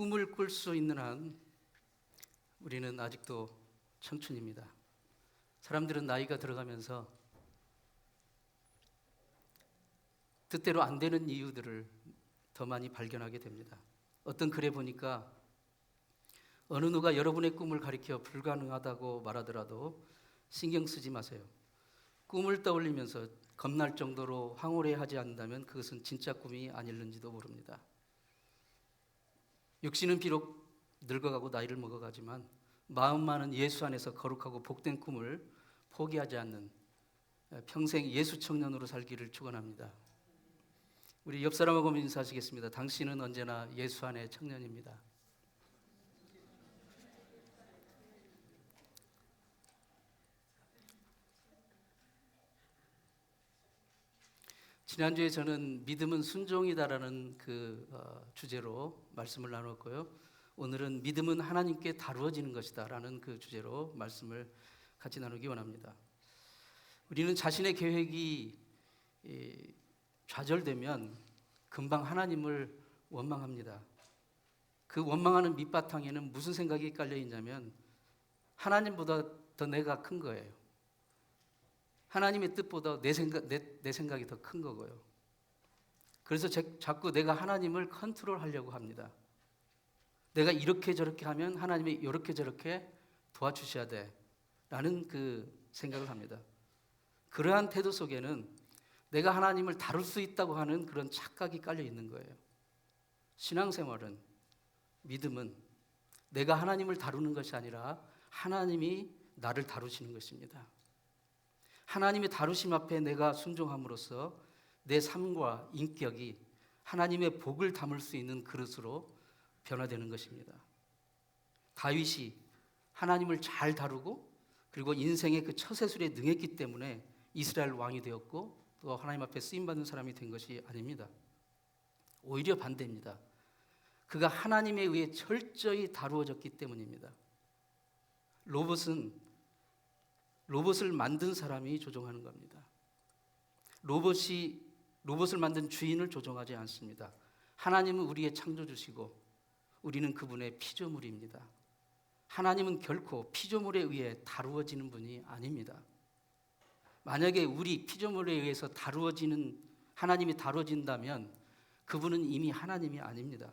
꿈을 꿀 수 있는 한 우리는 아직도 청춘입니다. 사람들은 나이가 들어가면서 뜻대로 안 되는 이유들을 더 많이 발견하게 됩니다. 어떤 글에 보니까 어느 누가 여러분의 꿈을 가리켜 불가능하다고 말하더라도 신경 쓰지 마세요. 꿈을 떠올리면서 겁날 정도로 황홀해하지 않는다면 그것은 진짜 꿈이 아닐는지도 모릅니다. 육신은 비록 늙어가고 나이를 먹어가지만 마음만은 예수 안에서 거룩하고 복된 꿈을 포기하지 않는 평생 예수 청년으로 살기를 축원합니다. 우리 옆 사람하고 인사하시겠습니다. 당신은 언제나 예수 안의 청년입니다. 지난주에 저는 믿음은 순종이다라는 주제로 말씀을 나눴고요. 오늘은 믿음은 하나님께 다루어지는 것이다 라는 그 주제로 말씀을 같이 나누기 원합니다. 우리는 자신의 계획이 좌절되면 금방 하나님을 원망합니다. 그 원망하는 밑바탕에는 무슨 생각이 깔려 있냐면 하나님보다 더 내가 큰 거예요. 하나님의 뜻보다 내 생각이 더 큰 거고요. 그래서 자꾸 내가 하나님을 컨트롤하려고 합니다. 내가 이렇게 저렇게 하면 하나님이 이렇게 저렇게 도와주셔야 돼 라는 그 생각을 합니다. 그러한 태도 속에는 내가 하나님을 다룰 수 있다고 하는 그런 착각이 깔려 있는 거예요. 신앙생활은, 믿음은 내가 하나님을 다루는 것이 아니라 하나님이 나를 다루시는 것입니다. 하나님의 다루심 앞에 내가 순종함으로써 내 삶과 인격이 하나님의 복을 담을 수 있는 그릇으로 변화되는 것입니다. 다윗이 하나님을 잘 다루고 그리고 인생의 그 처세술에 능했기 때문에 이스라엘 왕이 되었고 또 하나님 앞에 쓰임받는 사람이 된 것이 아닙니다. 오히려 반대입니다. 그가 하나님에 의해 철저히 다루어졌기 때문입니다. 로봇을 만든 사람이 조종하는 겁니다. 로봇을 만든 주인을 조종하지 않습니다. 하나님은 우리의 창조주시고 우리는 그분의 피조물입니다. 하나님은 결코 피조물에 의해 다루어지는 분이 아닙니다. 만약에 우리 피조물에 의해서 하나님이 다루어진다면 그분은 이미 하나님이 아닙니다.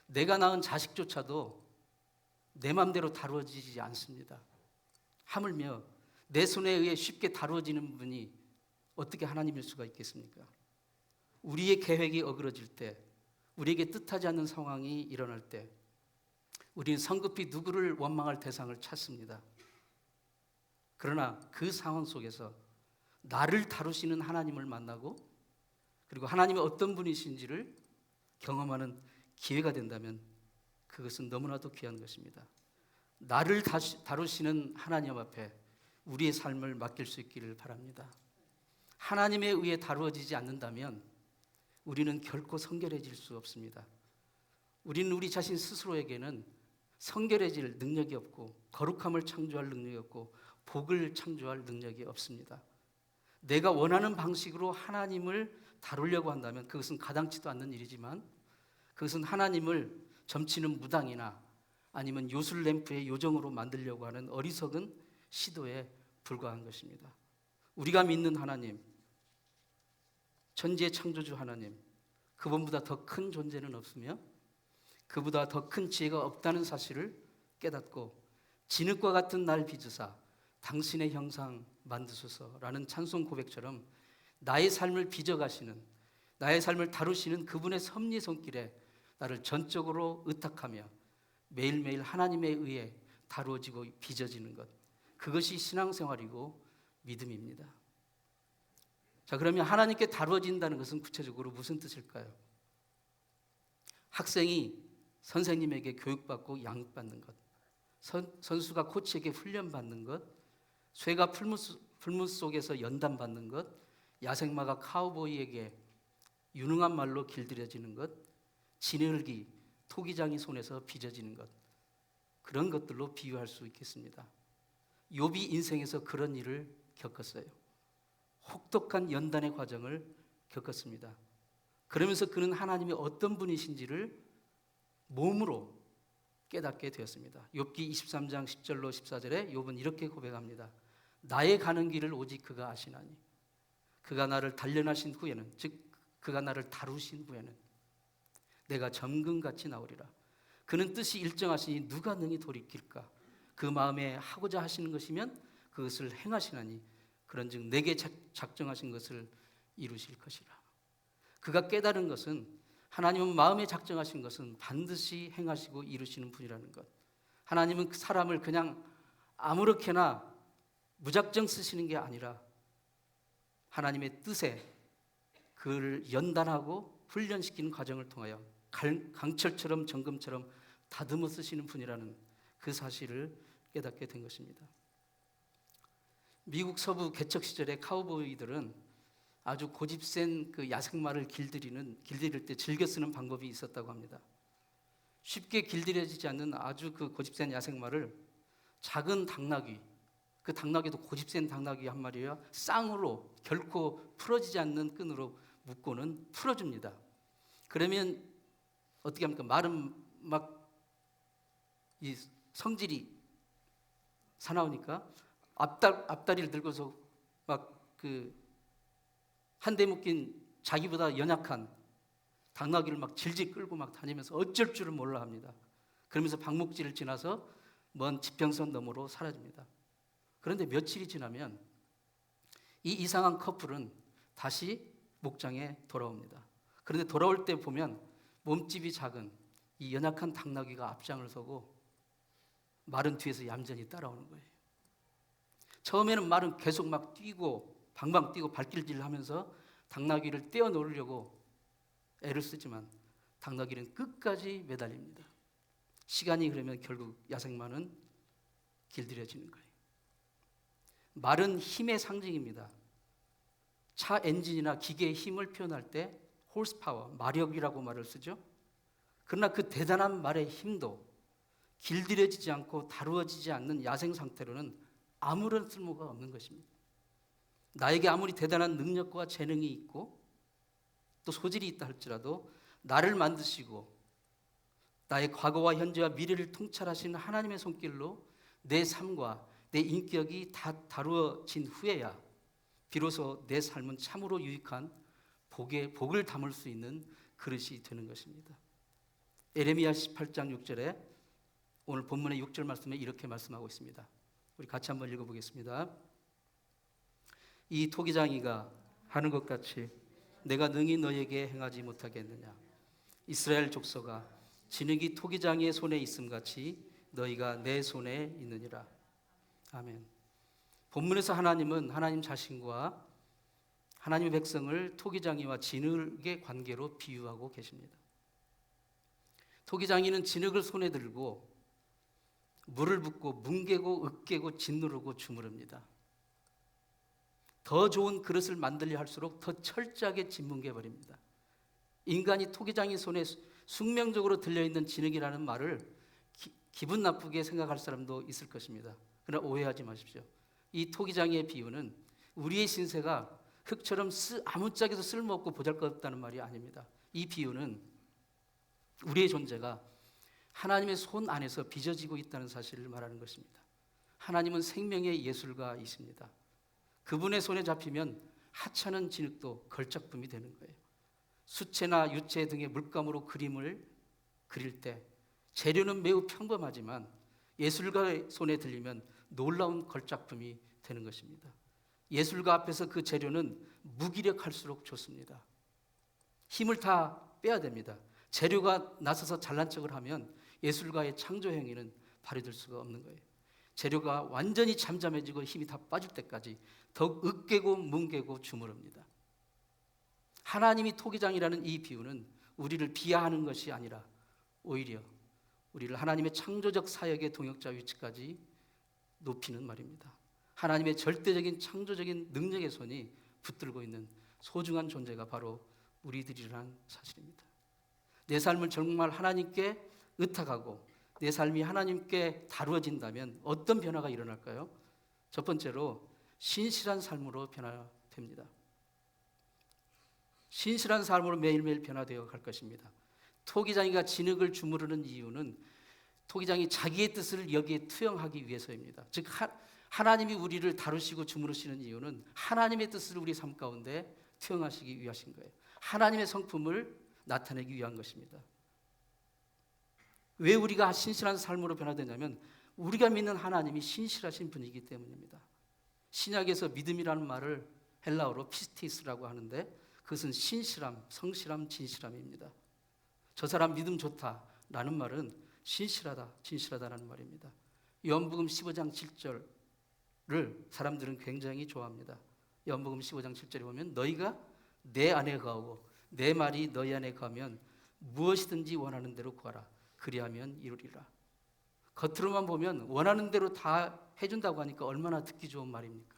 내가 낳은 자식조차도 내 마음대로 다루어지지 않습니다. 하물며 내 손에 의해 쉽게 다루어지는 분이 어떻게 하나님일 수가 있겠습니까? 우리의 계획이 어그러질 때, 우리에게 뜻하지 않는 상황이 일어날 때 우리는 성급히 누구를 원망할 대상을 찾습니다. 그러나 그 상황 속에서 나를 다루시는 하나님을 만나고 그리고 하나님이 어떤 분이신지를 경험하는 기회가 된다면 그것은 너무나도 귀한 것입니다. 나를 다루시는 하나님 앞에 우리의 삶을 맡길 수 있기를 바랍니다. 하나님에 의해 다루어지지 않는다면 우리는 결코 성결해질 수 없습니다. 우리는 우리 자신 스스로에게는 성결해질 능력이 없고 거룩함을 창조할 능력이 없고 복을 창조할 능력이 없습니다. 내가 원하는 방식으로 하나님을 다루려고 한다면 그것은 가당치도 않는 일이지만 그것은 하나님을 점치는 무당이나 아니면 요술램프의 요정으로 만들려고 하는 어리석은 시도에 불과한 것입니다. 우리가 믿는 하나님, 천지의 창조주 하나님, 그분보다 더 큰 존재는 없으며 그보다 더 큰 지혜가 없다는 사실을 깨닫고 진흙과 같은 날 빚으사 당신의 형상 만드소서라는 찬송 고백처럼 나의 삶을 빚어가시는, 나의 삶을 다루시는 그분의 섭리 손길에 나를 전적으로 의탁하며 매일매일 하나님에 의해 다루어지고 빚어지는 것, 그것이 신앙생활이고 믿음입니다. 자, 그러면 하나님께 다루어진다는 것은 구체적으로 무슨 뜻일까요? 학생이 선생님에게 교육받고 양육받는 것, 선수가 코치에게 훈련받는 것, 쇠가 풀무 속에서 연단받는 것, 야생마가 카우보이에게 유능한 말로 길들여지는 것, 진흙이 토기장이 손에서 빚어지는 것, 그런 것들로 비유할 수 있겠습니다. 욥이 인생에서 그런 일을 겪었어요. 혹독한 연단의 과정을 겪었습니다. 그러면서 그는 하나님이 어떤 분이신지를 몸으로 깨닫게 되었습니다. 욥기 23장 10절로 14절에 욥은 이렇게 고백합니다. 나의 가는 길을 오직 그가 아시나니 그가 나를 단련하신 후에는, 즉 그가 나를 다루신 후에는 내가 점금같이 나오리라. 그는 뜻이 일정하시니 누가 능히 돌이킬까? 그 마음에 하고자 하시는 것이면 그것을 행하시나니 그런즉 내게 작정하신 것을 이루실 것이라. 그가 깨달은 것은 하나님은 마음에 작정하신 것은 반드시 행하시고 이루시는 분이라는 것. 하나님은 그 사람을 그냥 아무렇게나 무작정 쓰시는 게 아니라 하나님의 뜻에 그를 연단하고 훈련시키는 과정을 통하여 강철처럼 정금처럼 다듬어 쓰시는 분이라는 그 사실을 깨닫게 된 것입니다. 미국 서부 개척 시절의 카우보이들은 아주 고집센 그 야생마를 길들일 때 즐겨 쓰는 방법이 있었다고 합니다. 쉽게 길들여지지 않는 아주 그 고집센 야생마를 작은 당나귀, 그 당나귀도 고집센 당나귀 한 마리와 쌍으로 결코 풀어지지 않는 끈으로 묶고는 풀어줍니다. 그러면 어떻게 합니까? 말은 막 이 성질이 사나우니까 앞다리를 들고서 막 그 한 대 묶인 자기보다 연약한 당나귀를 막 질질 끌고 막 다니면서 어쩔 줄을 몰라 합니다. 그러면서 방목지를 지나서 먼 지평선 너머로 사라집니다. 그런데 며칠이 지나면 이 이상한 커플은 다시 목장에 돌아옵니다. 그런데 돌아올 때 보면 몸집이 작은 이 연약한 당나귀가 앞장을 서고 말은 뒤에서 얌전히 따라오는 거예요. 처음에는 말은 계속 막 뛰고 방방 뛰고 발길질을 하면서 당나귀를 떼어놓으려고 애를 쓰지만 당나귀는 끝까지 매달립니다. 시간이 흐르면 결국 야생마는 길들여지는 거예요. 말은 힘의 상징입니다. 차 엔진이나 기계의 힘을 표현할 때 홀스파워, 마력이라고 말을 쓰죠. 그러나 그 대단한 말의 힘도 길들여지지 않고 다루어지지 않는 야생 상태로는 아무런 쓸모가 없는 것입니다. 나에게 아무리 대단한 능력과 재능이 있고 또 소질이 있다 할지라도 나를 만드시고 나의 과거와 현재와 미래를 통찰하시는 하나님의 손길로 내 삶과 내 인격이 다 다루어진 후에야 비로소 내 삶은 참으로 유익한 복을 담을 수 있는 그릇이 되는 것입니다. 에레미야 18장 6절에 오늘 본문의 6절 말씀에 이렇게 말씀하고 있습니다. 우리 같이 한번 읽어보겠습니다. 이 토기장이가 하는 것 같이 내가 능히 너에게 행하지 못하겠느냐. 이스라엘 족속아, 진흙이 토기장이의 손에 있음 같이 너희가 내 손에 있느니라. 아멘. 본문에서 하나님은 하나님 자신과 하나님의 백성을 토기장이와 진흙의 관계로 비유하고 계십니다. 토기장이는 진흙을 손에 들고 물을 붓고 뭉개고 으깨고 짓누르고 주무릅니다. 더 좋은 그릇을 만들려 할수록 더 철저하게 짓뭉개버립니다. 인간이 토기장이 손에 숙명적으로 들려있는 진흙이라는 말을 기분 나쁘게 생각할 사람도 있을 것입니다. 그러나 오해하지 마십시오. 이 토기장이의 비유는 우리의 신세가 흙처럼 아무짝에도 쓸모없고 보잘것없다는 말이 아닙니다. 이 비유는 우리의 존재가 하나님의 손 안에서 빚어지고 있다는 사실을 말하는 것입니다. 하나님은 생명의 예술가이십니다. 그분의 손에 잡히면 하찮은 진흙도 걸작품이 되는 거예요. 수채나 유채 등의 물감으로 그림을 그릴 때 재료는 매우 평범하지만 예술가의 손에 들리면 놀라운 걸작품이 되는 것입니다. 예술가 앞에서 그 재료는 무기력할수록 좋습니다. 힘을 다 빼야 됩니다. 재료가 나서서 잘난 척을 하면 예술가의 창조 행위는 발휘될 수가 없는 거예요. 재료가 완전히 잠잠해지고 힘이 다 빠질 때까지 더욱 으깨고 뭉개고 주무릅니다. 하나님이 토기장이라는 이 비유는 우리를 비하하는 것이 아니라 오히려 우리를 하나님의 창조적 사역의 동역자 위치까지 높이는 말입니다. 하나님의 절대적인 창조적인 능력의 손이 붙들고 있는 소중한 존재가 바로 우리들이라는 사실입니다. 내 삶을 정말 하나님께 의탁하고 내 삶이 하나님께 다루어진다면 어떤 변화가 일어날까요? 첫 번째로 신실한 삶으로 변화됩니다. 신실한 삶으로 매일매일 변화되어 갈 것입니다. 토기장이가 진흙을 주무르는 이유는 토기장이 자기의 뜻을 여기에 투영하기 위해서입니다. 즉 하나님이 우리를 다루시고 주무르시는 이유는 하나님의 뜻을 우리 삶 가운데 투영하시기 위하신 거예요. 하나님의 성품을 나타내기 위한 것입니다. 왜 우리가 신실한 삶으로 변화되냐면 우리가 믿는 하나님이 신실하신 분이기 때문입니다. 신약에서 믿음이라는 말을 헬라어로 피스티스라고 하는데 그것은 신실함, 성실함, 진실함입니다. 저 사람 믿음 좋다라는 말은 신실하다, 진실하다라는 말입니다. 요한복음 15장 7절을 사람들은 굉장히 좋아합니다. 요한복음 15장 7절에 보면 너희가 내 안에 거하고 내 말이 너희 안에 거하면 무엇이든지 원하는 대로 구하라. 그리하면 이루리라. 겉으로만 보면 원하는 대로 다 해준다고 하니까 얼마나 듣기 좋은 말입니까?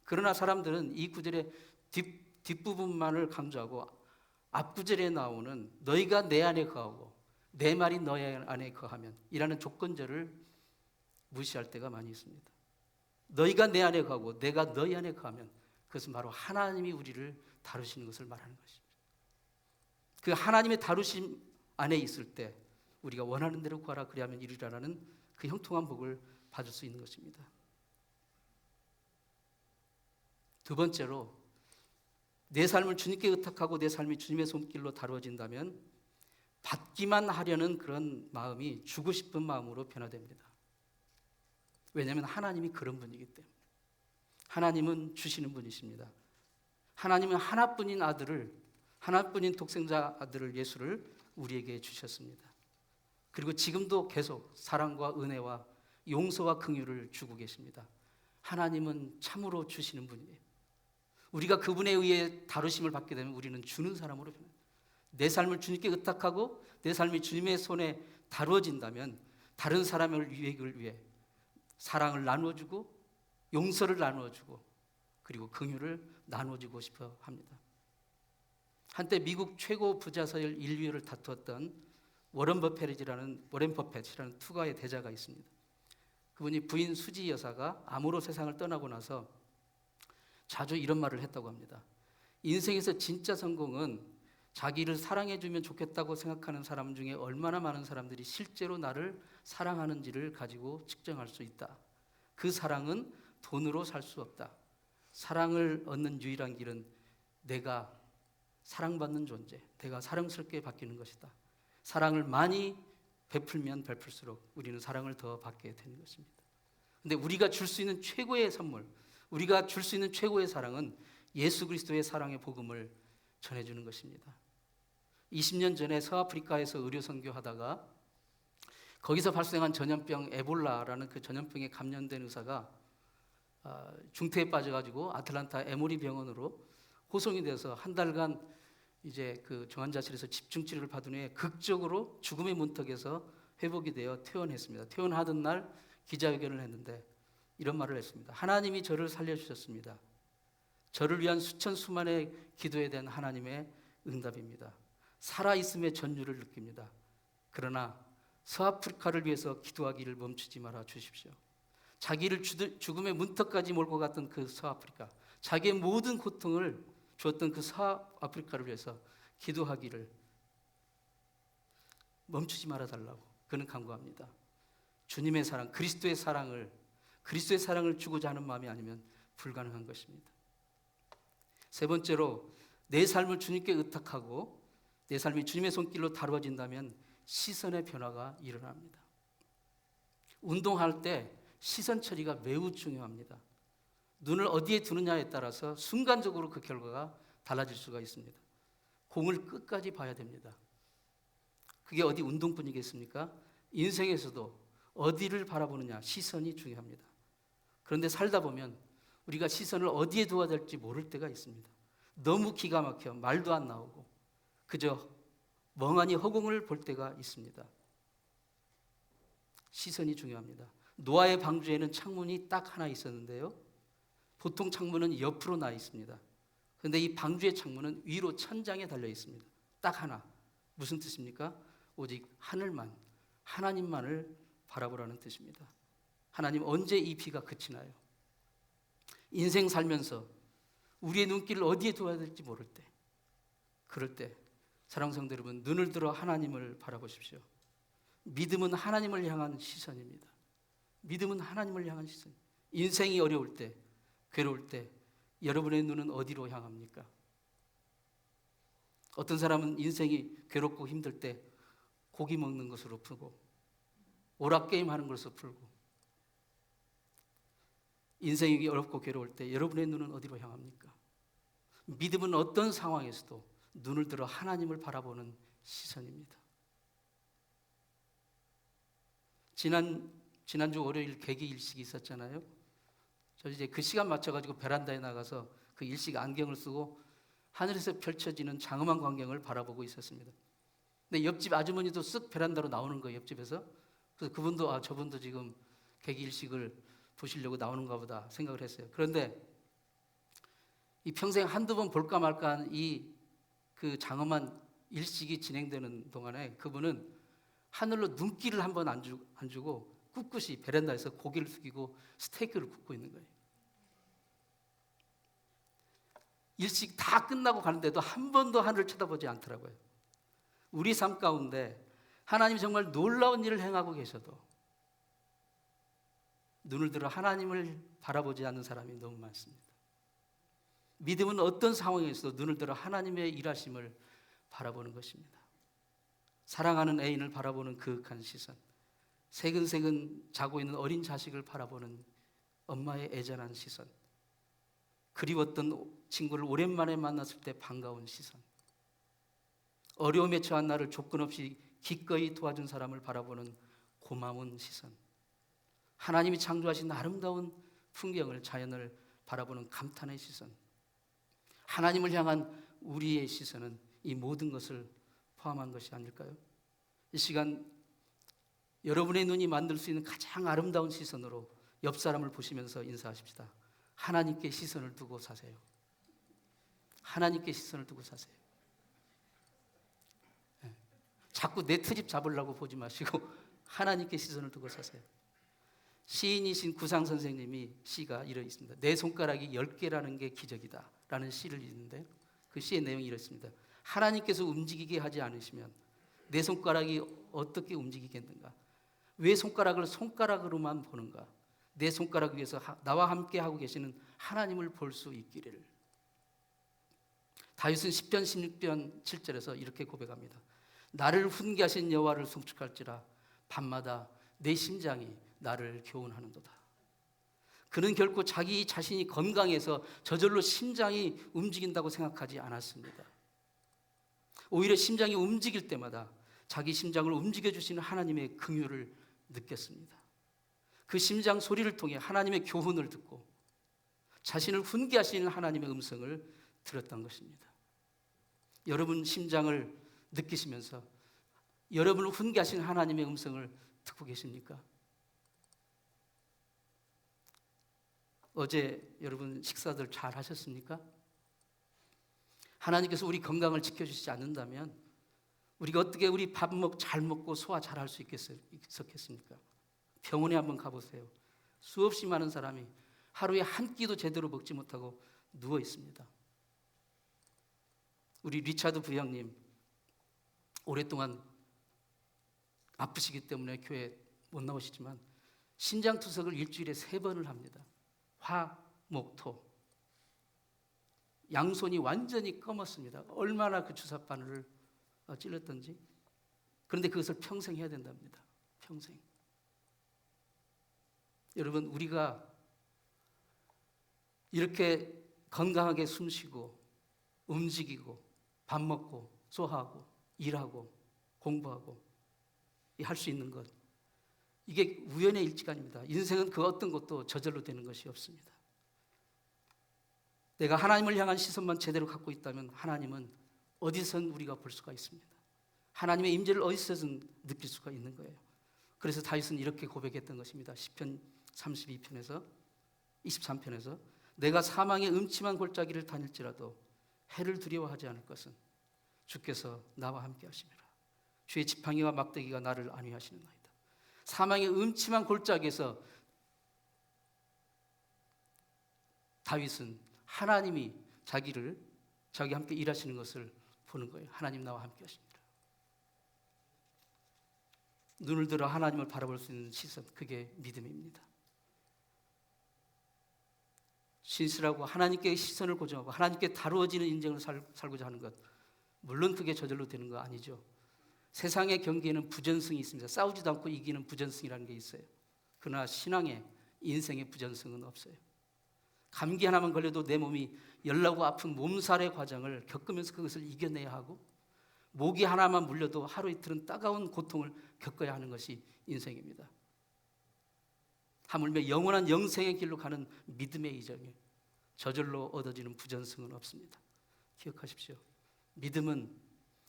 그러나 사람들은 이 구절의 뒷부분만을 강조하고 앞구절에 나오는 너희가 내 안에 거하고 내 말이 너희 안에 거하면 이라는 조건절을 무시할 때가 많이 있습니다. 너희가 내 안에 거하고 내가 너희 안에 거하면 그것은 바로 하나님이 우리를 다루시는 것을 말하는 것입니다. 그 하나님의 다루심 안에 있을 때 우리가 원하는 대로 구하라 그리하면 이루리라는 그 형통한 복을 받을 수 있는 것입니다. 두 번째로 내 삶을 주님께 의탁하고 내 삶이 주님의 손길로 다루어진다면 받기만 하려는 그런 마음이 주고 싶은 마음으로 변화됩니다. 왜냐하면 하나님이 그런 분이기 때문에. 하나님은 주시는 분이십니다. 하나님은 하나뿐인 아들을, 하나뿐인 독생자 아들을 예수를 우리에게 주셨습니다. 그리고 지금도 계속 사랑과 은혜와 용서와 긍휼을 주고 계십니다. 하나님은 참으로 주시는 분이에요. 우리가 그분에 의해 다루심을 받게 되면 우리는 주는 사람으로 변합니다. 내 삶을 주님께 의탁하고 내 삶이 주님의 손에 다루어진다면 다른 사람을 위해 사랑을 나누어주고 용서를 나누어주고 그리고 긍휼을 나누어주고 싶어 합니다. 한때 미국 최고 부자서열 1위를 다투었던 워런 버펫이라는 투가의 대자가 있습니다. 그분이 부인 수지 여사가 암으로 세상을 떠나고 나서 자주 이런 말을 했다고 합니다. 인생에서 진짜 성공은 자기를 사랑해주면 좋겠다고 생각하는 사람 중에 얼마나 많은 사람들이 실제로 나를 사랑하는지를 가지고 측정할 수 있다. 그 사랑은 돈으로 살 수 없다. 사랑을 얻는 유일한 길은 내가 사랑받는 존재, 내가 사랑스럽게 바뀌는 것이다. 사랑을 많이 베풀면 베풀수록 우리는 사랑을 더 받게 되는 것입니다. 그런데 우리가 줄 수 있는 최고의 선물, 우리가 줄 수 있는 최고의 사랑은 예수 그리스도의 사랑의 복음을 전해주는 것입니다. 20년 전에 서아프리카에서 의료 선교하다가 거기서 발생한 전염병 에볼라라는 그 전염병에 감염된 의사가 중태에 빠져가지고 아틀란타 에모리 병원으로 호송이 돼서 한 달간 이제 그 정환자실에서 집중 치료를 받은 후에 극적으로 죽음의 문턱에서 회복이 되어 퇴원했습니다. 퇴원하던 날 기자회견을 했는데 이런 말을 했습니다. 하나님이 저를 살려주셨습니다. 저를 위한 수천수만의 기도에 대한 하나님의 응답입니다. 살아있음의 전율을 느낍니다. 그러나 서아프리카를 위해서 기도하기를 멈추지 말아 주십시오. 자기를 죽음의 문턱까지 몰고 갔던 그 서아프리카, 자기의 모든 고통을 주었던 그 서아프리카를 위해서 기도하기를 멈추지 말아달라고 그는 간구합니다. 주님의 사랑, 그리스도의 사랑을 주고자 하는 마음이 아니면 불가능한 것입니다. 세 번째로 내 삶을 주님께 의탁하고 내 삶이 주님의 손길로 다루어진다면 시선의 변화가 일어납니다. 운동할 때 시선 처리가 매우 중요합니다. 눈을 어디에 두느냐에 따라서 순간적으로 그 결과가 달라질 수가 있습니다. 공을 끝까지 봐야 됩니다. 그게 어디 운동뿐이겠습니까? 인생에서도 어디를 바라보느냐, 시선이 중요합니다. 그런데 살다 보면 우리가 시선을 어디에 두어야 될지 모를 때가 있습니다. 너무 기가 막혀 말도 안 나오고 그저 멍하니 허공을 볼 때가 있습니다. 시선이 중요합니다. 노아의 방주에는 창문이 딱 하나 있었는데요. 보통 창문은 옆으로 나 있습니다. 그런데 이 방주의 창문은 위로 천장에 달려 있습니다. 딱 하나. 무슨 뜻입니까? 오직 하늘만, 하나님만을 바라보라는 뜻입니다. 하나님 언제 이 비가 그치나요? 인생 살면서 우리의 눈길을 어디에 두어야 될지 모를 때, 그럴 때 사랑하는 성도 여러분, 눈을 들어 하나님을 바라보십시오. 믿음은 하나님을 향한 시선입니다. 믿음은 하나님을 향한 시선. 인생이 어려울 때, 괴로울 때 여러분의 눈은 어디로 향합니까? 어떤 사람은 인생이 괴롭고 힘들 때 고기 먹는 것으로 풀고, 오락게임 하는 것으로 풀고, 인생이 어렵고 괴로울 때 여러분의 눈은 어디로 향합니까? 믿음은 어떤 상황에서도 눈을 들어 하나님을 바라보는 시선입니다. 지난주 월요일 개기 일식이 있었잖아요. 저 이제 그 시간 맞춰가지고 베란다에 나가서 그 일식 안경을 쓰고 하늘에서 펼쳐지는 장엄한 광경을 바라보고 있었습니다. 근데 옆집 아주머니도 쓱 베란다로 나오는 거예요, 옆집에서. 그래서 그분도 저분도 지금 개기 일식을 보시려고 나오는가 보다 생각을 했어요. 그런데 이 평생 한두 번 볼까 말까 한 그 장엄한 일식이 진행되는 동안에 그분은 하늘로 눈길을 한 번 안 주고 꿋꿋이 베란다에서 고개를 숙이고 스테이크를 굽고 있는 거예요. 일식 다 끝나고 가는데도 한 번도 하늘을 쳐다보지 않더라고요. 우리 삶 가운데 하나님이 정말 놀라운 일을 행하고 계셔도 눈을 들어 하나님을 바라보지 않는 사람이 너무 많습니다. 믿음은 어떤 상황에서도 눈을 들어 하나님의 일하심을 바라보는 것입니다. 사랑하는 애인을 바라보는 그윽한 시선, 새근새근 자고 있는 어린 자식을 바라보는 엄마의 애절한 시선, 그리웠던 친구를 오랜만에 만났을 때 반가운 시선, 어려움에 처한 나를 조건 없이 기꺼이 도와준 사람을 바라보는 고마운 시선, 하나님이 창조하신 아름다운 풍경을, 자연을 바라보는 감탄의 시선, 하나님을 향한 우리의 시선은 이 모든 것을 포함한 것이 아닐까요? 이 시간 여러분의 눈이 만들 수 있는 가장 아름다운 시선으로 옆 사람을 보시면서 인사하십시다. 하나님께 시선을 두고 사세요. 하나님께 시선을 두고 사세요. 자꾸 내 트집 잡으려고 보지 마시고 하나님께 시선을 두고 사세요. 시인이신 구상 선생님이 시가 이러 있습니다. 내 손가락이 10개라는 게 기적이다 라는 시를 읽는데 그 시의 내용이 이렇습니다. 하나님께서 움직이게 하지 않으시면 내 손가락이 어떻게 움직이겠는가? 왜 손가락을 손가락으로만 보는가? 내 손가락 위에서 나와 함께 하고 계시는 하나님을 볼 수 있기를. 다윗은 10편 16편 7절에서 이렇게 고백합니다. 나를 훈계하신 여호와를 송축할지라 밤마다 내 심장이 나를 교훈하는도다. 그는 결코 자기 자신이 건강해서 저절로 심장이 움직인다고 생각하지 않았습니다. 오히려 심장이 움직일 때마다 자기 심장을 움직여주시는 하나님의 긍휼을 느꼈습니다. 그 심장 소리를 통해 하나님의 교훈을 듣고 자신을 훈계하시는 하나님의 음성을 들었던 것입니다. 여러분 심장을 느끼시면서 여러분을 훈계하시는 하나님의 음성을 듣고 계십니까? 어제 여러분 식사들 잘 하셨습니까? 하나님께서 우리 건강을 지켜주시지 않는다면 우리가 어떻게 우리 밥 잘 먹고 소화 잘 할 수 있었겠습니까? 병원에 한번 가보세요. 수없이 많은 사람이 하루에 한 끼도 제대로 먹지 못하고 누워 있습니다. 우리 리차드 부장님 오랫동안 아프시기 때문에 교회 못 나오시지만 신장투석을 일주일에 3번을 합니다. 화, 목, 토. 양손이 완전히 검었습니다. 얼마나 그 주사바늘을 찔렀던지. 그런데 그것을 평생 해야 된답니다. 평생. 여러분 우리가 이렇게 건강하게 숨쉬고 움직이고 밥 먹고 소화하고 일하고 공부하고 할 수 있는 것, 이게 우연의 일치가 아닙니다. 인생은 그 어떤 것도 저절로 되는 것이 없습니다. 내가 하나님을 향한 시선만 제대로 갖고 있다면 하나님은 어디선 우리가 볼 수가 있습니다. 하나님의 임재를 어디서든 느낄 수가 있는 거예요. 그래서 다윗은 이렇게 고백했던 것입니다. 시편 32편에서 23편에서 내가 사망의 음침한 골짜기를 다닐지라도 해를 두려워하지 않을 것은 주께서 나와 함께 하심이라. 주의 지팡이와 막대기가 나를 안위하시는나이다. 사망의 음침한 골짜기에서 다윗은 하나님이 자기와 함께 일하시는 것을 보는 거예요. 하나님 나와 함께 하십니다. 눈을 들어 하나님을 바라볼 수 있는 시선, 그게 믿음입니다. 신실하고 하나님께 시선을 고정하고 하나님께 다루어지는 인생을 살고자 하는 것, 물론 그게 저절로 되는 거 아니죠. 세상의 경기에는 부전승이 있습니다. 싸우지도 않고 이기는 부전승이라는 게 있어요. 그러나 신앙의 인생의 부전승은 없어요. 감기 하나만 걸려도 내 몸이 열나고 아픈 몸살의 과정을 겪으면서 그것을 이겨내야 하고, 모기 하나만 물려도 하루 이틀은 따가운 고통을 겪어야 하는 것이 인생입니다. 하물며 영원한 영생의 길로 가는 믿음의 이정에 저절로 얻어지는 부전승은 없습니다. 기억하십시오. 믿음은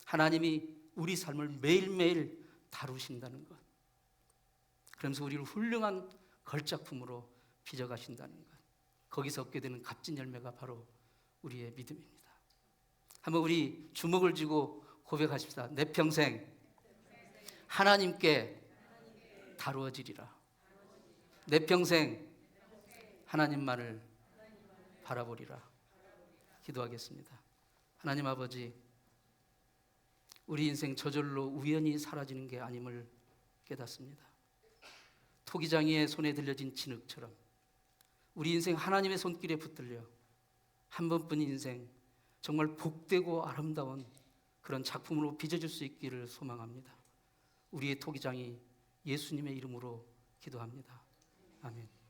하나님이 우리 삶을 매일매일 다루신다는 것, 그러면서 우리를 훌륭한 걸작품으로 빚어가신다는 것, 거기서 얻게 되는 값진 열매가 바로 우리의 믿음입니다. 한번 우리 주먹을 쥐고 고백하십시다. 내 평생 하나님께 다루어지리라. 내 평생 하나님만을 바라보리라. 기도하겠습니다. 하나님 아버지, 우리 인생 저절로 우연히 사라지는 게 아님을 깨닫습니다. 토기장이의 손에 들려진 진흙처럼 우리 인생 하나님의 손길에 붙들려 한 번뿐인 인생 정말 복되고 아름다운 그런 작품으로 빚어질 수 있기를 소망합니다. 우리의 토기장이 예수님의 이름으로 기도합니다. 아멘.